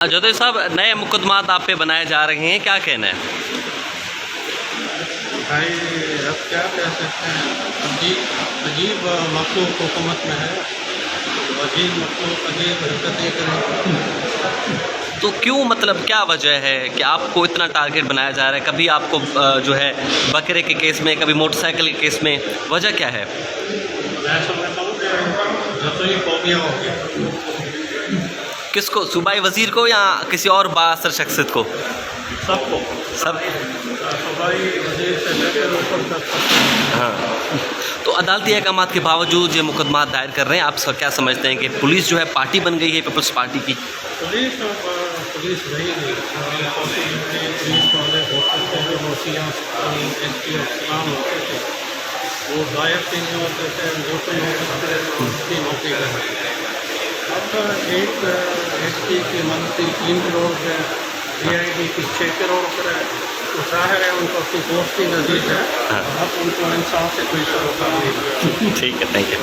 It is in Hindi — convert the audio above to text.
जोधे साहब, नए मुकदमात आप पे बनाए जा रहे हैं, क्या कहना है? भाई अब क्या कह सकते हैं, अजीब मखलूक हुकूमत में है, अजीब मखलूक अजीब हरकतें करें। तो क्यों, मतलब क्या वजह है कि आपको इतना टारगेट बनाया जा रहा है? कभी आपको जो है बकरे के केस में, कभी मोटरसाइकिल के केस में, वजह क्या है? मैं समझता हूँ कि रसोई फोबिया हो गया। किसको, सूबाई वजीर को या किसी और बाअसर शख्सियत को? सबको, सब। सूबाई वजीर से लेकर ऊपर तक। हाँ, तो अदालती अहकाम के बावजूद ये मुकदमा दायर कर रहे हैं। आप क्या समझते हैं कि पुलिस जो है पार्टी बन गई है पीपल्स पार्टी की? पुलिस रही नहीं, पुलिस वाले होते थे जो मुखिया SPO होते थे, वो गायब सिंह होते थे, वोटिंग होते थे, उसकी नौकरी करते थे। अब एक SP की मंत्री 3 करोड़ है, DID की 6 करोड़ पर है, तो जाहिर है उनको अपनी पोस्टिंग अजीज है। अब उनको इंसान से कोई सरोकार नहीं। ठीक है, थैंक यू।